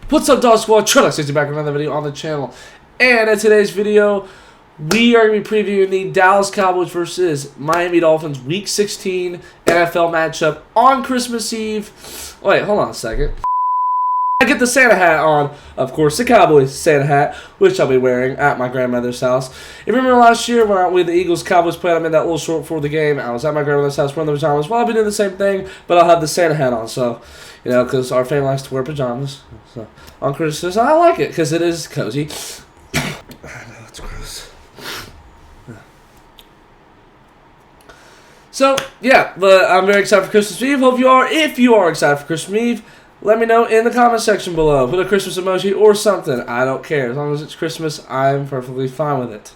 What's up, Dog Squad? Skits back with another video on the channel. And in today's video, we are going to be previewing the Dallas Cowboys versus Miami Dolphins Week 16 NFL matchup on Christmas Eve. Wait, hold on a second. I get the Santa hat on, of course, the Cowboys Santa hat, which I'll be wearing at my grandmother's house. If you remember last year when we the Eagles-Cowboys played, I'm in that little short before the game. I was at my grandmother's house wearing the pajamas. Well, I'll be doing the same thing, but I'll have the Santa hat on, so, you know, because our family likes to wear pajamas. So, on Christmas, I like it, because it is cozy. I know, it's gross. So, yeah, but I'm very excited for Christmas Eve. Hope you are. If you are excited for Christmas Eve, let me know in the comment section below. Put a Christmas emoji or something. I don't care. As long as it's Christmas, I'm perfectly fine with it.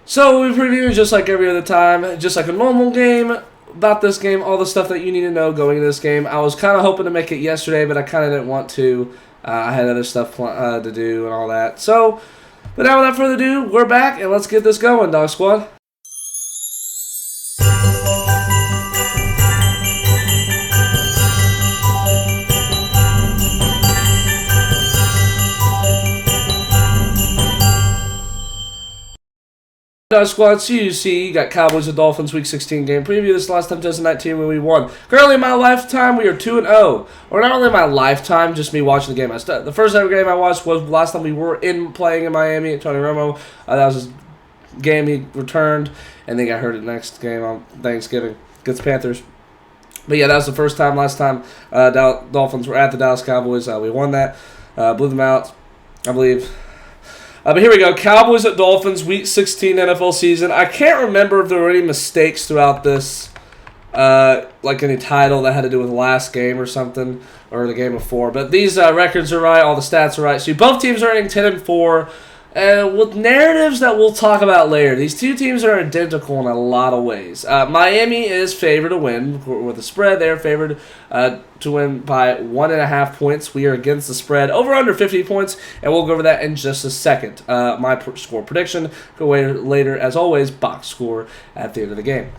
So we preview just like every other time, just like a normal game. About this game, all the stuff that you need to know going into this game. I was kind of hoping to make it yesterday, but I kind of didn't want to. I had other stuff to do and all that. So, but now without further ado, we're back and let's get this going, Dog Squad. Dog Squad, so you see, you got Cowboys and Dolphins Week 16 game preview. This last time, 2019, when we won. Currently, in my lifetime, we are 2-0. Or not only in my lifetime, just me watching the game. The first ever game I watched was last time we were playing in Miami at Tony Romo. That was his game he returned, and then got hurt at the next game on Thanksgiving against Panthers. But yeah, that was the first time. Last time Dolphins were at the Dallas Cowboys. We won that, blew them out, I believe. But here we go, Cowboys at Dolphins, Week 16 NFL season. I can't remember if there were any mistakes throughout this, like any title that had to do with the last game or something, or the game before. But these records are right, all the stats are right. So both teams are earning 10-4, with narratives that we'll talk about later. These two teams are identical in a lot of ways. Miami is favored to win with a spread. They're favored to win by 1.5 points. We are against the spread over under 50 points, and we'll go over that in just a second. My score prediction, go later, as always, box score at the end of the game.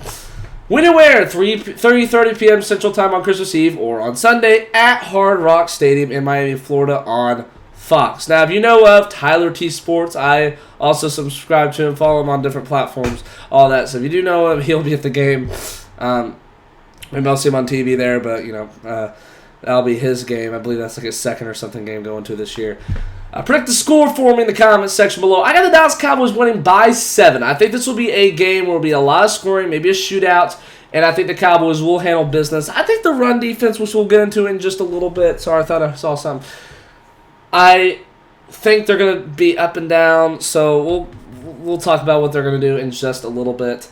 When and where? 30 p.m. Central Time on Christmas Eve or on Sunday at Hard Rock Stadium in Miami, Florida on Fox. Now, if you know of Tyler T Sports, I also subscribe to him, follow him on different platforms, all that. So if you do know him, he'll be at the game. Maybe I'll see him on TV there, but, you know, that'll be his game. I believe that's like his second or something game going to this year. Predict the score for me in the comments section below. I got the Dallas Cowboys winning by 7. I think this will be a game where there will be a lot of scoring, maybe a shootout, and I think the Cowboys will handle business. I think the run defense, which we'll get into in just a little bit. Sorry, I thought I saw something. I think they're going to be up and down, so we'll talk about what they're going to do in just a little bit.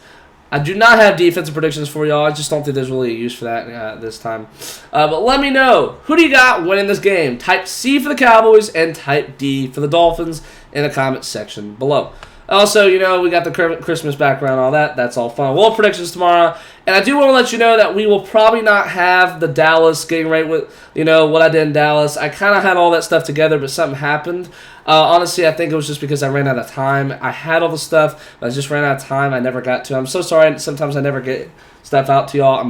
I do not have defensive predictions for y'all. I just don't think there's really a use for that this time. But let me know, who do you got winning this game? Type C for the Cowboys and type D for the Dolphins in the comments section below. Also, you know, we got the Christmas background, all that. That's all fun. We'll have predictions tomorrow. And I do want to let you know that we will probably not have the Dallas getting right with, you know, what I did in Dallas. I kind of had all that stuff together, but something happened. Honestly, I think it was just because I ran out of time. I had all the stuff, but I just ran out of time. I never got to. I'm so sorry. Sometimes I never get stuff out to y'all. I'm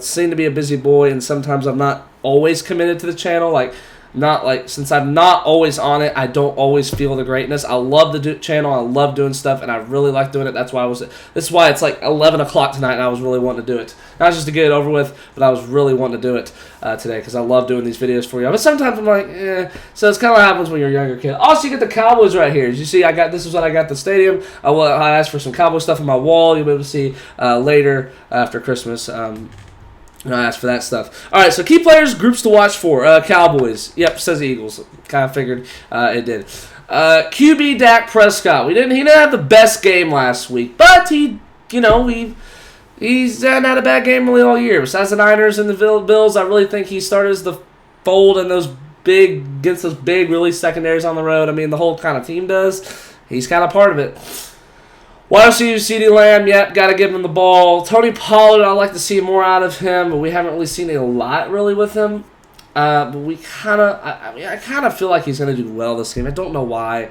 seen to be a busy boy, and sometimes I'm not always committed to the channel. Since I'm not always on it, I don't always feel the greatness. I love the channel. I love doing stuff, and I really like doing it. That's why this is why it's like 11 o'clock tonight, and I was really wanting to do it. Not just to get it over with, but I was really wanting to do it today because I love doing these videos for you. But sometimes I'm like, eh. So it's kind of what happens when you're a younger kid. Also, you get the Cowboys right here. As you see, this is what I got at the stadium. I asked for some Cowboy stuff on my wall. You'll be able to see later after Christmas. And I asked for that stuff. All right, so key players, groups to watch for. Cowboys. Yep, says Eagles. Kind of figured it did. QB Dak Prescott. He didn't have the best game last week, but he's not had a bad game really all year. Besides the Niners and the Bills, I really think he started as the fold and against those big, really secondaries on the road. I mean, the whole kind of team does. He's kind of part of it. Wide receiver, CeeDee Lamb, yep, got to give him the ball. Tony Pollard, I'd like to see more out of him, but we haven't really seen a lot really with him. But I kind of feel like he's going to do well this game. I don't know why,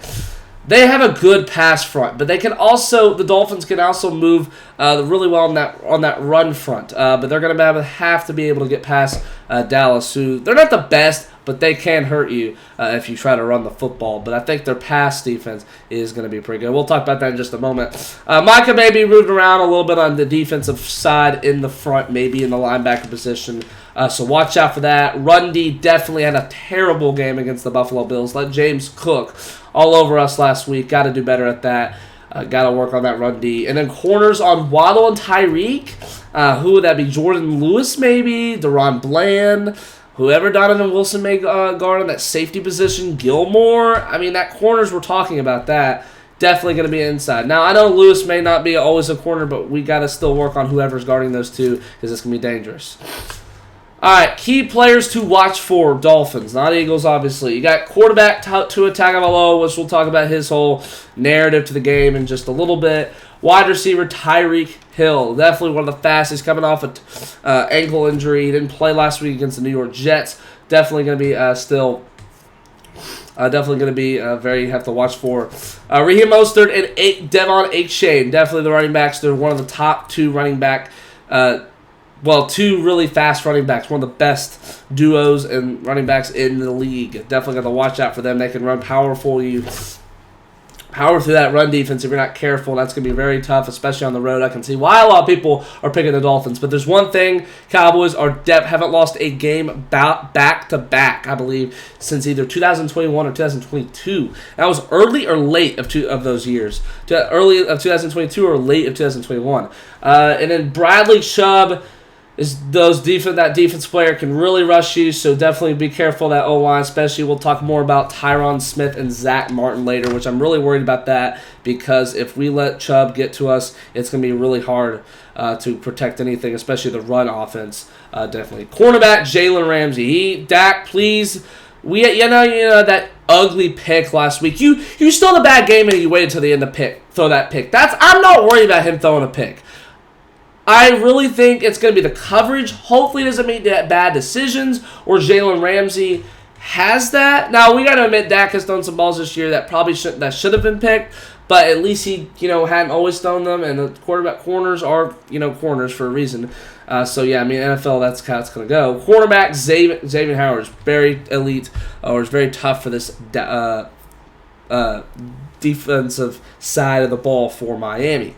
They have a good pass front, but the Dolphins can also move really well on that run front. But they're going to have to be able to get past Dallas, who they're not the best, but they can hurt you if you try to run the football. But I think their pass defense is going to be pretty good. We'll talk about that in just a moment. Micah may be moved around a little bit on the defensive side in the front, maybe in the linebacker position. So watch out for that. Run D definitely had a terrible game against the Buffalo Bills. Let James cook all over us last week. Got to do better at that. Got to work on that run D. And then corners on Waddle and Tyreek. Who would that be? Jordan Lewis maybe? Deron Bland? Whoever Donovan Wilson may guard in that safety position. Gilmore? I mean, that corners, we're talking about that. Definitely going to be inside. Now, I know Lewis may not be always a corner, but we got to still work on whoever's guarding those two because it's going to be dangerous. All right, key players to watch for Dolphins, not Eagles, obviously. You got quarterback Tua Tagovailoa, which we'll talk about his whole narrative to the game in just a little bit. Wide receiver Tyreek Hill, definitely one of the fastest, coming off an ankle injury. He didn't play last week against the New York Jets. Definitely going to be very have to watch for. Raheem Mostert and Devon Achane, definitely the running backs. They're one of the top two running back. Two really fast running backs, one of the best duos and running backs in the league. Definitely got to watch out for them. They can run power through that run defense if you're not careful. That's going to be very tough, especially on the road. I can see why a lot of people are picking the Dolphins. But there's one thing, Cowboys haven't lost a game back-to-back, I believe, since either 2021 or 2022. That was early or late of those years. Early of 2022 or late of 2021. And then Bradley Chubb, that defense player can really rush you, so definitely be careful of that O-line, especially we'll talk more about Tyron Smith and Zach Martin later, which I'm really worried about that because if we let Chubb get to us, it's going to be really hard to protect anything, especially the run offense, definitely. Cornerback Jalen Ramsey. Dak, please. You know that ugly pick last week. You stole the bad game and you waited till the end to throw that pick. I'm not worried about him throwing a pick. I really think it's going to be the coverage. Hopefully, he doesn't make bad decisions, or Jalen Ramsey has that. Now, we got to admit, Dak has thrown some balls this year that should have been picked, but at least he hadn't always thrown them, and the corners are corners for a reason. NFL, that's how it's going to go. Quarterback Xavier Howard is very elite, or is very tough for this defensive side of the ball for Miami.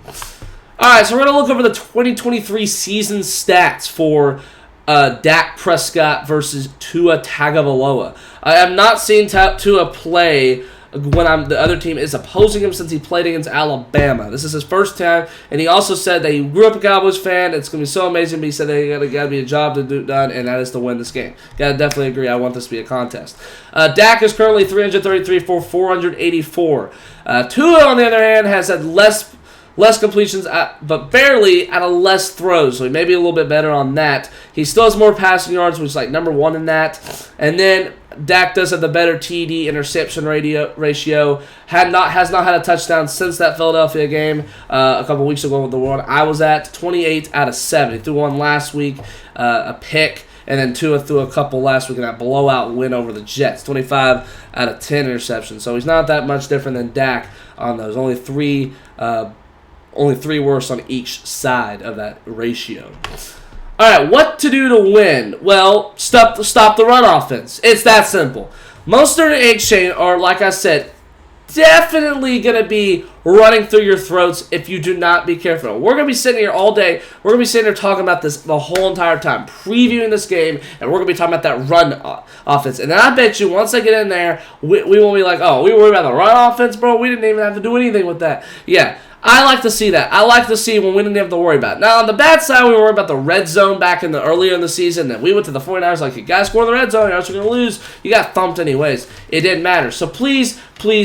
All right, so we're going to look over the 2023 season stats for Dak Prescott versus Tua Tagovailoa. I have not seen Tua play when the other team is opposing him since he played against Alabama. This is his first time, and he also said that he grew up a Cowboys fan. It's going to be so amazing, but he said that got to be a job to do done, and that is to win this game. Got to definitely agree. I want this to be a contest. Dak is currently 333 for 484. Tua, on the other hand, has had less completions, but barely out of less throws, so he may be a little bit better on that. He still has more passing yards, which is like number one in that. And then Dak does have the better TD interception ratio. Has not had a touchdown since that Philadelphia game a couple weeks ago with the one I was at. 28 out of 7. He threw one last week, a pick, and then Tua threw a couple last week in that blowout win over the Jets. 25 out of 10 interceptions. So he's not that much different than Dak on those. Only three worse on each side of that ratio. All right, what to do to win? Well, stop the run offense. It's that simple. Mostert and Achane are, like I said, definitely going to be running through your throats if you do not be careful. We're going to be sitting here all day. We're going to be sitting here talking about this the whole entire time, previewing this game, and we're going to be talking about that run offense. And then I bet you once I get in there, we won't be like, oh, we worry about the run offense, bro. We didn't even have to do anything with that. Yeah. I like to see that. I like to see when we didn't have to worry about it. Now, on the bad side, we were worried about the red zone back earlier in the season. And we went to the 49ers like, you guys score in the red zone, or else you're going to lose. You got thumped anyways. It didn't matter. So please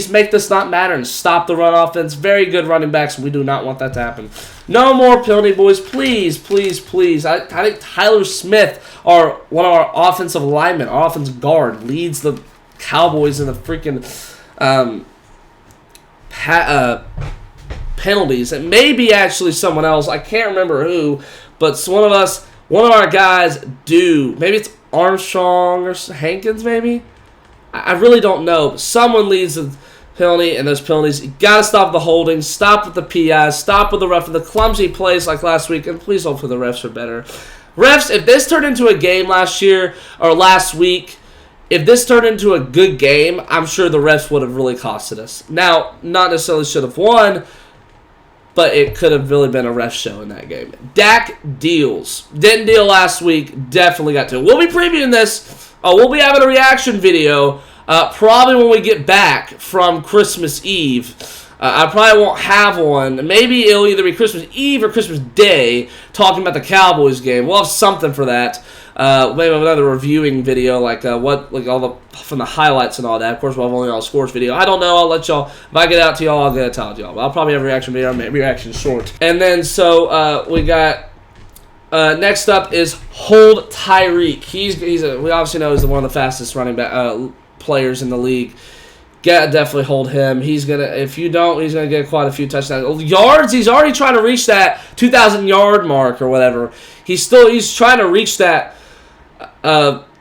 make this not matter and stop the run offense. Very good running backs. We do not want that to happen. No more penalty, boys. Please. I think Tyler Smith, one of our offensive linemen, our offensive guard, leads the Cowboys in the freaking penalties. It may be actually someone else. I can't remember who, but one of our guys do. Maybe it's Armstrong or Hankins, maybe? I really don't know. But someone leads penalty and those penalties. You got to stop the holding, stop with the PIs, stop with the ref, the clumsy plays like last week, and please hopefully the refs are better. Refs, if this turned into a game last week, if this turned into a good game, I'm sure the refs would have really costed us. Now, not necessarily should have won, but it could have really been a ref show in that game. Dak deals. Didn't deal last week. Definitely got to. We'll be previewing this. We'll be having a reaction video probably when we get back from Christmas Eve. I probably won't have one. Maybe it'll either be Christmas Eve or Christmas Day talking about the Cowboys game. We'll have something for that. Maybe another reviewing video, like from the highlights and all that. Of course, we'll have only all scores video. I don't know. I'll let y'all. If I get out to y'all, I'll get it out to y'all. But I'll probably have a reaction video, maybe reaction short. And then we got next up is hold Tyreek. We obviously know he's one of the fastest running back players in the league. Definitely hold him. If you don't, he's gonna get quite a few touchdowns. Yards, he's already trying to reach that 2,000 yard mark or whatever. He's trying to reach that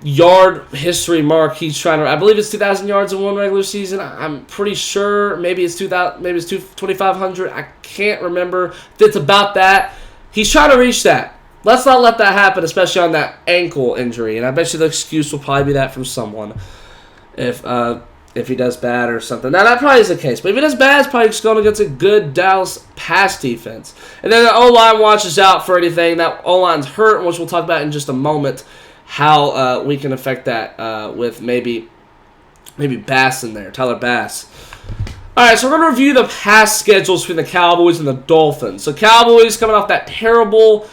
yard history mark. I believe it's 2,000 yards in one regular season. I'm pretty sure maybe it's 2,000, maybe it's 2,500. I can't remember. It's about that. He's trying to reach that. Let's not let that happen, especially on that ankle injury. And I bet you the excuse will probably be that from someone. If he does bad or something. Now, that probably is the case. But if he does bad, it's probably just going against a good Dallas pass defense. And then the O-line watches out for anything. That O-line's hurt, which we'll talk about in just a moment, how we can affect that with maybe Bass in there, Tyler Bass. All right, so we're going to review the pass schedules between the Cowboys and the Dolphins. So Cowboys coming off that terrible,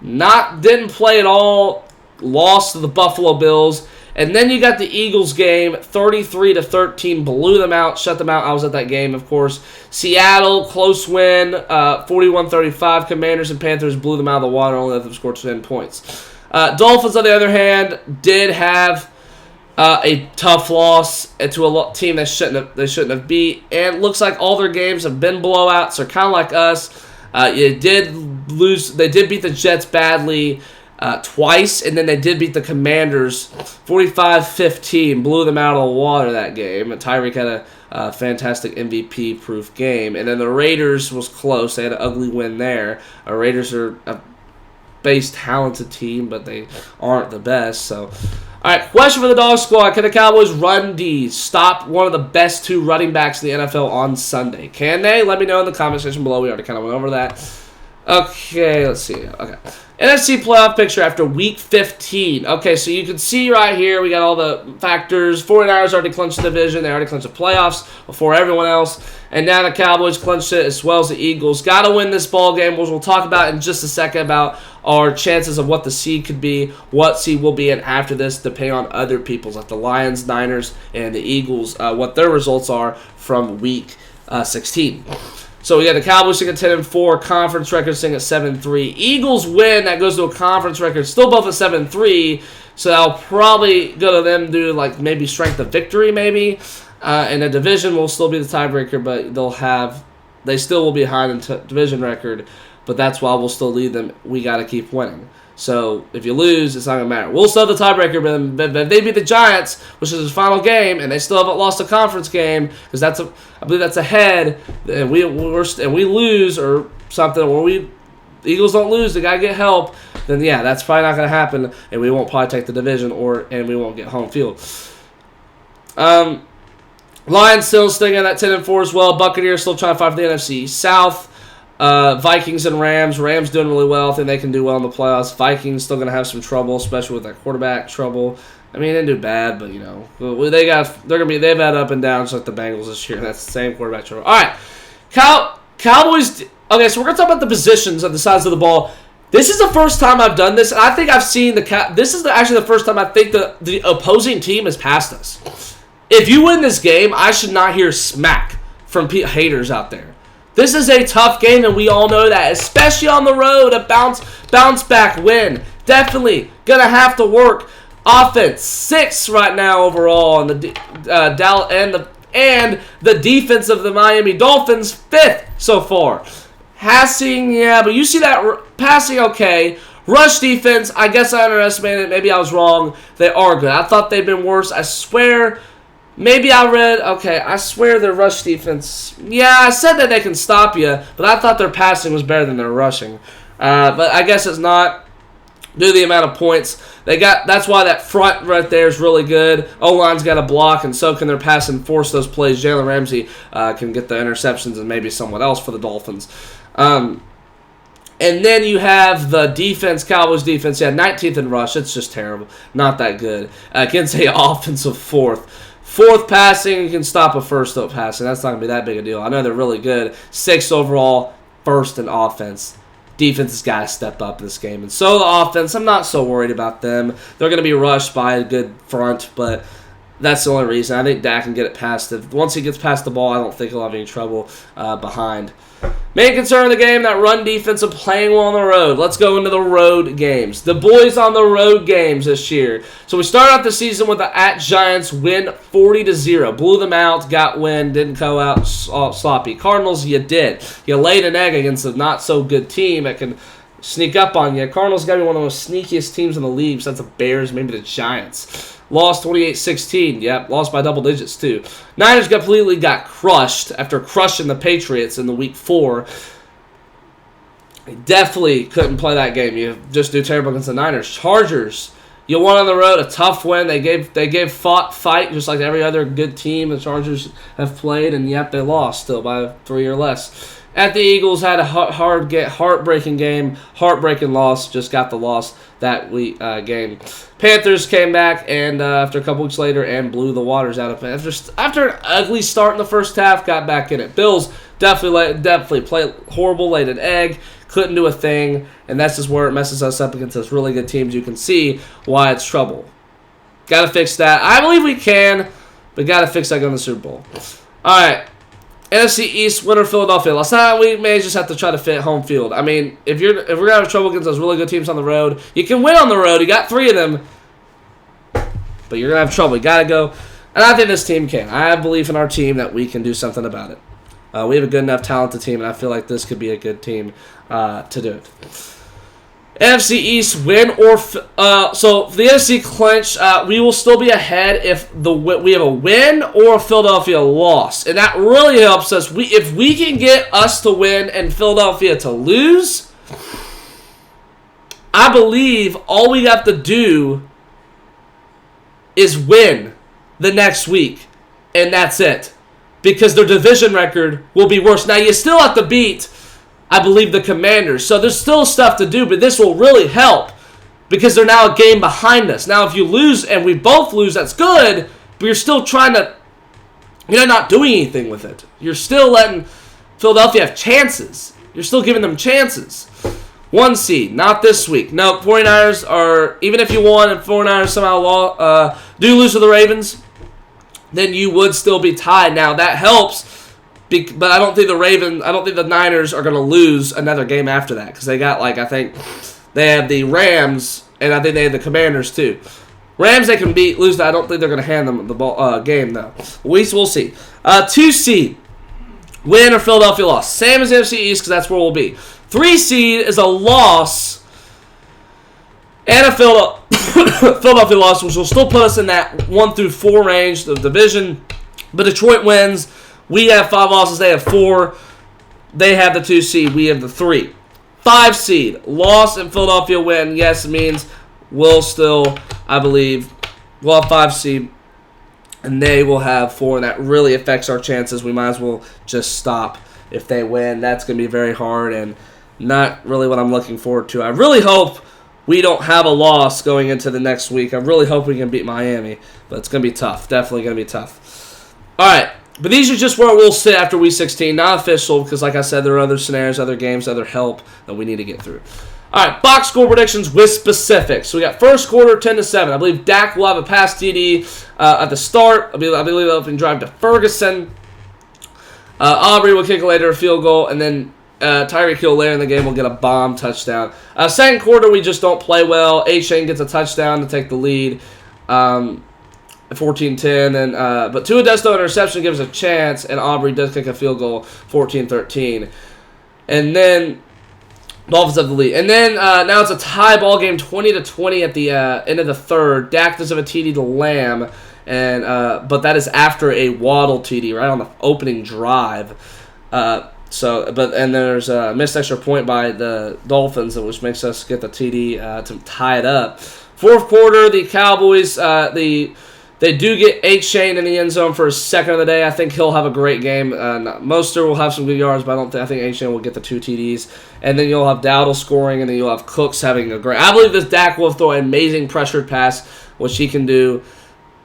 didn't play at all, lost to the Buffalo Bills. And then you got the Eagles game, 33-13, blew them out, shut them out. I was at that game, of course. Seattle, close win, 41-35. Commanders and Panthers blew them out of the water, only let them score 10 points. Dolphins, on the other hand, did have a tough loss to a team they shouldn't have beat. And it looks like all their games have been blowouts. They're kind of like us. They did beat the Jets badly. Twice, and then they did beat the Commanders 45-15, blew them out of the water that game. And Tyreek had a fantastic MVP-proof game. And then the Raiders was close. They had an ugly win there. Raiders are a base talented team, but they aren't the best. So, all right, question for the Dog Squad. Can the Cowboys run D stop one of the best two running backs in the NFL on Sunday? Can they? Let me know in the comment section below. We already kind of went over that. Okay, let's see. Okay. NFC playoff picture after Week 15. Okay, so you can see right here, we got all the factors. 49ers already clinched the division. They already clinched the playoffs before everyone else. And now the Cowboys clinched it as well as the Eagles. Got to win this ball game, which we'll talk about in just a second about our chances of what the seed could be, what seed will be in after this, depending on other people's, like the Lions, Niners, and the Eagles, what their results are from Week 16. So we got the Cowboys sitting at 10-4, conference record sitting at 7-3. Eagles win, that goes to a conference record, still both at 7-3. So that'll probably go to them due to like maybe strength of victory, maybe. And the division will still be the tiebreaker, but they still will be behind in division record. But that's why we'll still lead them. We got to keep winning. So if you lose, it's not going to matter. We'll still have the tiebreaker, but if they beat the Giants, which is the final game, and they still haven't lost a conference game, because I believe that's ahead, and we lose or something, or the Eagles don't lose, they got to get help, then yeah, that's probably not going to happen, and we won't probably take the division, and we won't get home field. Lions still sticking at that 10-4 as well. Buccaneers still trying to fight for the NFC South. Vikings and Rams. Rams doing really well. I think they can do well in the playoffs. Vikings still going to have some trouble, especially with that quarterback trouble. I mean, they didn't do bad, but you know, they've had up and downs like the Bengals this year. That's the same quarterback trouble. All right, Cowboys. Okay, so we're gonna talk about the positions on the sides of the ball. This is the first time I've done this, and I think I've seen this is actually the first time I think the opposing team has passed us. If you win this game, I should not hear smack from haters out there. This is a tough game, and we all know that, especially on the road, a bounce back win. Definitely gonna have to work. Offense 6 right now overall, and the defense of the Miami Dolphins 5th so far. Passing, yeah, but you see that passing, okay. Rush defense, I guess I underestimated it. Maybe I was wrong. They are good. I thought they'd been worse. I swear, Maybe I read, okay, I swear their rush defense, yeah, I said that they can stop you, but I thought their passing was better than their rushing. But I guess it's not due to the amount of points they got. That's why that front right there is really good. O-line's got a block, and so can their pass and force those plays. Jalen Ramsey can get the interceptions and maybe someone else for the Dolphins. And then you have the defense, Cowboys defense. Yeah, 19th in rush. It's just terrible. Not that good. Against a offensive fourth. Fourth passing, you can stop a first up passing. That's not going to be that big a deal. I know they're really good. 6th overall, first in offense. Defense has got to step up in this game. And so the offense, I'm not so worried about them. They're going to be rushed by a good front, but that's the only reason. I think Dak can get it past it. Once he gets past the ball, I don't think he'll have any trouble behind. Main concern of the game, that run defense and playing well on the road. Let's go into the road games. The boys on the road games this year. So we started out the season with the at-Giants win 40-0. Blew them out, got win, didn't go out sloppy. Cardinals, you did. You laid an egg against a not-so-good team that can sneak up on you. Cardinals got to be one of the most sneakiest teams in the league besides the Bears, maybe the Giants. Lost 28-16. Yep, lost by double digits, too. Niners completely got crushed after crushing the Patriots in the Week 4. They definitely couldn't play that game. You just do terrible against the Niners. Chargers, you won on the road, a tough win. They gave fight just like every other good team the Chargers have played, and yep, they lost still by 3 or less. At the Eagles, had a heartbreaking game, heartbreaking loss, just got the loss that week game. Panthers came back and after a couple weeks later and blew the waters out of it. After an ugly start in the first half, got back in it. Bills definitely played horrible, laid an egg, couldn't do a thing, and that's just where it messes us up against those really good teams. You can see why it's trouble. Got to fix that. I believe we can, but got to fix that going to the Super Bowl. All right. NFC East winner Philadelphia. Last night we may just have to try to fit home field. I mean, if we're gonna have trouble against those really good teams on the road, you can win on the road. You got 3 of them, but you're gonna have trouble. You gotta go, and I think this team can. I have belief in our team that we can do something about it. We have a good enough talented team, and I feel like this could be a good team to do it. NFC East win or so for the NFC clinch, we will still be ahead if we have a win or a Philadelphia loss, and that really helps us. If we can get us to win and Philadelphia to lose, I believe all we have to do is win the next week, and that's it, because their division record will be worse. Now you still have to beat, I believe, the Commanders. So there's still stuff to do, but this will really help because they're now a game behind us. Now, if you lose and we both lose, that's good, but you're still trying to, you're not doing anything with it. You're still letting Philadelphia have chances. You're still giving them chances. 1 seed, not this week. No, 49ers are, even if you won and 49ers somehow do lose to the Ravens, then you would still be tied. Now, that helps. But I don't think the Niners are going to lose another game after that because they got, I think they have the Rams, and I think they have the Commanders too. Rams they can lose that. I don't think they're going to hand them the game, though. We'll see. 2 seed, win or Philadelphia loss. Same as NFC East because that's where we'll be. 3 seed is a loss and a Philadelphia loss, which will still put us in that 1 through 4 range, the division. But Detroit wins. We have 5 losses. They have 4. They have the 2 seed. We have the 3. 5 seed. Loss and Philadelphia win. Yes, it means we'll still, I believe, we'll have 5 seed. And they will have 4. And that really affects our chances. We might as well just stop if they win. That's going to be very hard and not really what I'm looking forward to. I really hope we don't have a loss going into the next week. I really hope we can beat Miami. But it's going to be tough. Definitely going to be tough. All right. But these are just where we'll sit after Week 16. Not official because, like I said, there are other scenarios, other games, other help that we need to get through. All right, box score predictions with specifics. So we got first quarter 10-7. I believe Dak will have a pass TD at the start. I believe they'll drive to Ferguson. Aubrey will kick later a field goal, and then Tyreek Hill later in the game will get a bomb touchdown. Second quarter, we just don't play well. A-Chain gets a touchdown to take the lead. 14-10, and but Tua does throw an interception, gives a chance, and Aubrey does kick a field goal, 14-13. And then Dolphins have the lead. And then now it's a tie ball game, 20-20 at the end of the third. Dak does have a TD to Lamb, and but that is after a Waddle TD right on the opening drive. And there's a missed extra point by the Dolphins, which makes us get the TD to tie it up. Fourth quarter, the Cowboys, they do get Shane in the end zone for his second of the day. I think he'll have a great game. Mostert will have some good yards, but I think Shane will get the 2 TDs. And then you'll have Dowdle scoring, and then you'll have Cooks having a great. I believe this Dak will throw an amazing pressured pass, which he can do.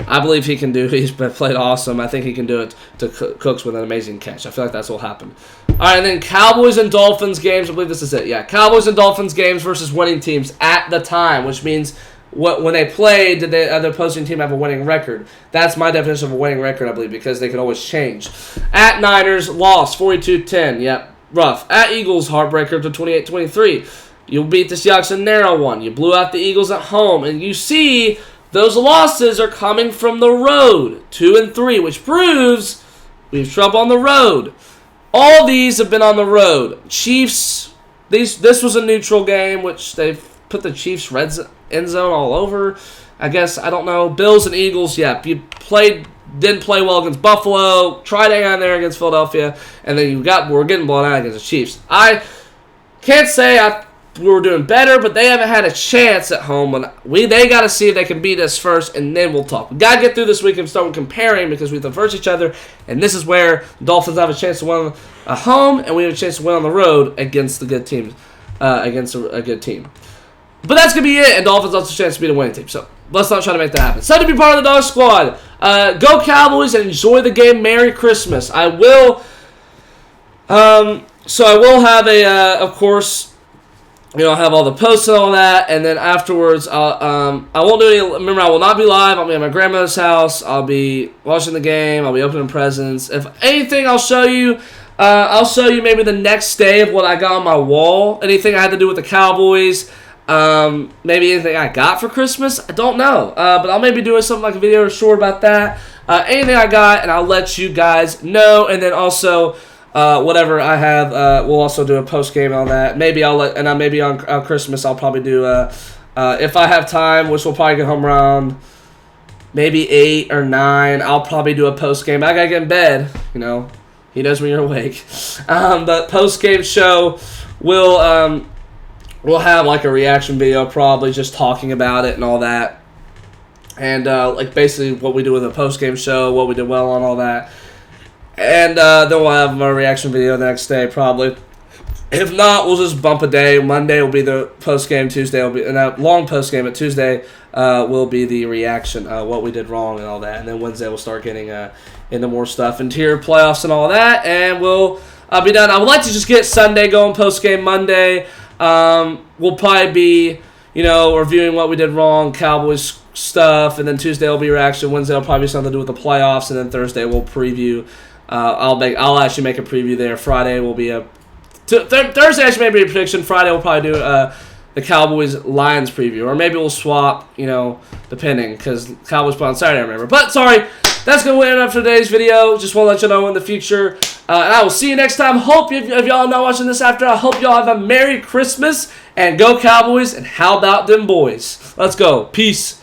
I believe he can do. He's played awesome. I think he can do it to Cooks with an amazing catch. I feel like that's what will happen. All right, and then Cowboys and Dolphins games. I believe this is it. Yeah, Cowboys and Dolphins games versus winning teams at the time, which means when they play, did the other opposing team have a winning record? That's my definition of a winning record, I believe, because they can always change. At Niners, lost 42-10. Yep, rough. At Eagles, heartbreaker to 28-23. You beat the Seahawks in a narrow one. You blew out the Eagles at home, and you see those losses are coming from the road, 2-3, which proves we have trouble on the road. All these have been on the road. Chiefs, this was a neutral game, which they've put the Chiefs' end zone all over. I guess, I don't know. Bills and Eagles, yeah, you didn't play well against Buffalo, tried to hang on there against Philadelphia, and then we're getting blown out against the Chiefs. I can't say we were doing better, but they haven't had a chance at home. They got to see if they can beat us first, and then we'll talk. We got to get through this week and start comparing because we have to verse each other, and this is where the Dolphins have a chance to win at home, and we have a chance to win on the road against the good teams, against a good team. But that's going to be it, and Dolphins also have a chance to beat a winning team. So let's not try to make that happen. So to be part of the Dog Squad, go Cowboys and enjoy the game. Merry Christmas. I will have of course, have all the posts and all that, and then afterwards, I won't do any. Remember, I will not be live. I'll be at my grandmother's house. I'll be watching the game. I'll be opening presents. If anything, I'll show you. Maybe the next day of what I got on my wall. Anything I had to do with the Cowboys. Maybe anything I got for Christmas. I don't know. But I'll maybe do something like a video or short about that. Anything I got, and I'll let you guys know. And then also, whatever I have, we'll also do a post game on that. Maybe maybe on Christmas I'll probably do if I have time, which will probably get home around maybe 8 or 9. I'll probably do a post game. I gotta get in bed. He knows when you're awake. The post game show will we'll have like a reaction video, probably just talking about it and all that, and like basically what we do with a post game show, what we did well on all that. And then we'll have a reaction video the next day, probably. If not, we'll just bump a day. Monday will be the post-game. Tuesday will be a long post-game. But Tuesday will be the reaction, what we did wrong and all that. And then Wednesday we'll start getting into more stuff, into your playoffs and all that. And we'll be done. I would like to just get Sunday going, post-game Monday. We'll probably be, reviewing what we did wrong, Cowboys stuff. And then Tuesday will be reaction. Wednesday will probably be something to do with the playoffs. And then Thursday we'll preview. I'll actually make a preview there. Friday will be Thursday actually may be a prediction. Friday we'll probably do the Cowboys-Lions preview. Or maybe we'll swap, depending. Because Cowboys play on Saturday, I remember. But, sorry, that's going to end up for today's video. Just want to let you know in the future. And I will see you next time. Hope if y'all are not watching this after, I hope y'all have a Merry Christmas. And go Cowboys. And how about them boys? Let's go. Peace.